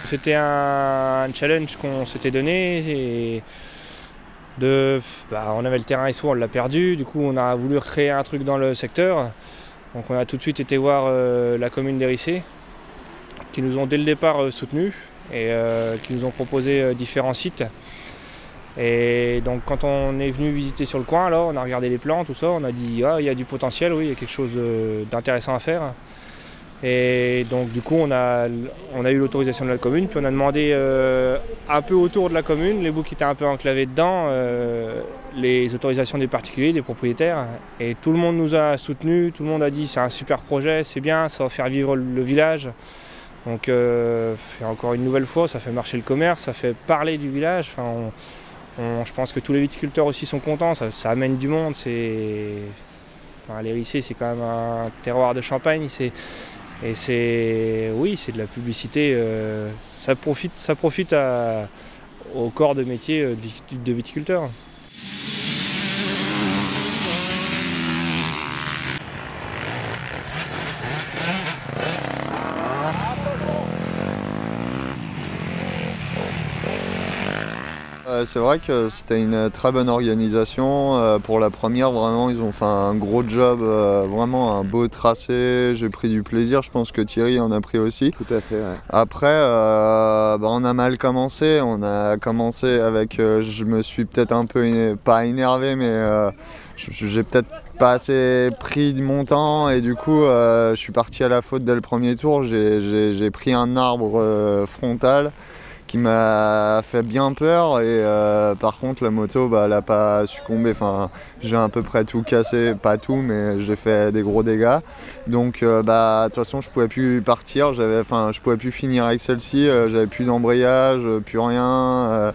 C'était un challenge qu'on s'était donné. On avait le terrain SO, on l'a perdu. Du coup, on a voulu recréer un truc dans le secteur. Donc on a tout de suite été voir la commune d'Hérissé, qui nous ont dès le départ soutenus et qui nous ont proposé différents sites. Et donc quand on est venu visiter sur le coin, là, on a regardé les plans, tout ça, on a dit il y a du potentiel, oui, il y a quelque chose d'intéressant à faire. Et donc du coup on a eu l'autorisation de la commune, puis on a demandé un peu autour de la commune, les bouts qui étaient un peu enclavés dedans, les autorisations des particuliers, des propriétaires. Et tout le monde nous a soutenus, tout le monde a dit c'est un super projet, c'est bien, ça va faire vivre le village. Donc encore une nouvelle fois, ça fait marcher le commerce, ça fait parler du village. Enfin, je pense que tous les viticulteurs aussi sont contents, ça amène du monde. L'Hérissé, c'est quand même un terroir de Champagne. Et c'est de la publicité. Ça profite au corps de métier de viticulteur. C'est vrai que c'était une très bonne organisation. Pour la première, vraiment, ils ont fait un gros job, vraiment un beau tracé. J'ai pris du plaisir, je pense que Thierry en a pris aussi. Tout à fait, ouais. Après, on a mal commencé. On a commencé avec, je me suis peut-être un peu, pas énervé, mais j'ai peut-être pas assez pris de mon temps et du coup, je suis parti à la faute dès le premier tour. J'ai pris un arbre frontal qui m'a fait bien peur et par contre la moto elle n'a pas succombé, j'ai à peu près tout cassé, pas tout mais j'ai fait des gros dégâts, donc de toute façon je pouvais plus partir, je pouvais plus finir avec celle-ci, j'avais plus d'embrayage, plus rien,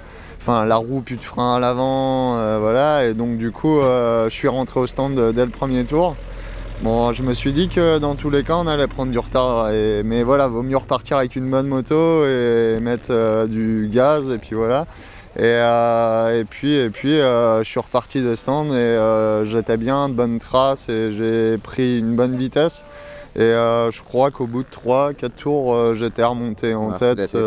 la roue, plus de frein à l'avant, voilà, et donc du coup je suis rentré au stand dès le premier tour. Bon, je me suis dit que dans tous les cas, on allait prendre du retard, mais voilà, vaut mieux repartir avec une bonne moto et mettre du gaz, et puis voilà. Et puis, je suis reparti de stand et j'étais bien, de bonnes traces, et j'ai pris une bonne vitesse. Et je crois qu'au bout de 3-4 tours, j'étais remonté en tête,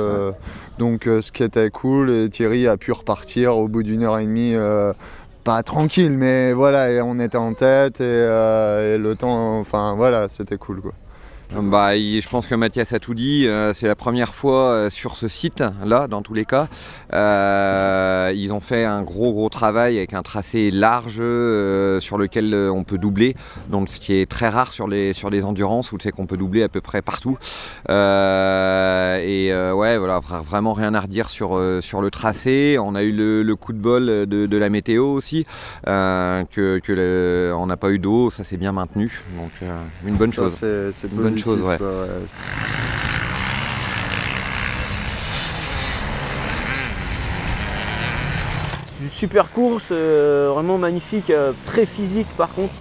donc ce qui était cool, et Thierry a pu repartir au bout d'1h30. Pas tranquille, mais voilà, et on était en tête et le temps, voilà, c'était cool, quoi. Je pense que Mathias a tout dit, c'est la première fois sur ce site-là, dans tous les cas. Ils ont fait un gros travail avec un tracé large sur lequel on peut doubler, donc ce qui est très rare sur les endurances, où tu sais qu'on peut doubler à peu près partout. Voilà, vraiment rien à redire sur le tracé. On a eu le coup de bol de la météo aussi, on n'a pas eu d'eau, ça s'est bien maintenu, donc une bonne chose. C'est une bonne chose, ouais. Une super course, vraiment magnifique, très physique par contre.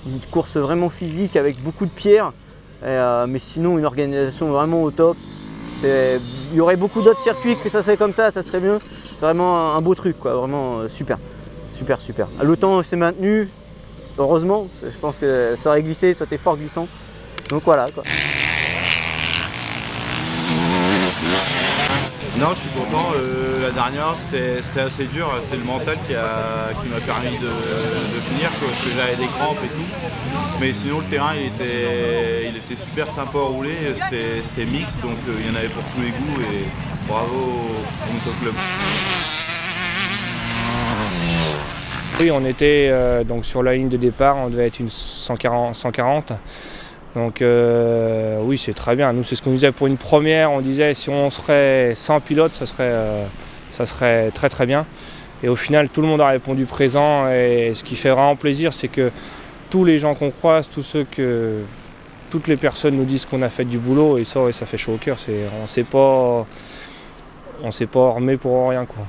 Une course vraiment physique avec beaucoup de pierres, mais sinon une organisation vraiment au top. Il y aurait beaucoup d'autres circuits que ça serait comme ça serait mieux. Vraiment un beau truc, quoi, vraiment super. Le temps s'est maintenu, heureusement, je pense que ça aurait glissé, ça était fort glissant. Donc voilà, quoi. Non, je suis content. La dernière, c'était assez dur. C'est le mental qui m'a permis de finir, parce que j'avais des crampes et tout. Mais sinon, le terrain, il était super sympa à rouler. C'était mixte, donc il y en avait pour tous les goûts. Et bravo au motoclub. Oui, on était donc sur la ligne de départ, on devait être une 140. Donc oui, c'est très bien. Nous, c'est ce qu'on disait pour une première. On disait si on serait 100 pilotes, ça serait très bien. Et au final, tout le monde a répondu présent. Et ce qui fait vraiment plaisir, c'est que tous les gens qu'on croise, toutes les personnes nous disent qu'on a fait du boulot. Et ça fait chaud au cœur. On ne s'est pas remis pour rien, quoi.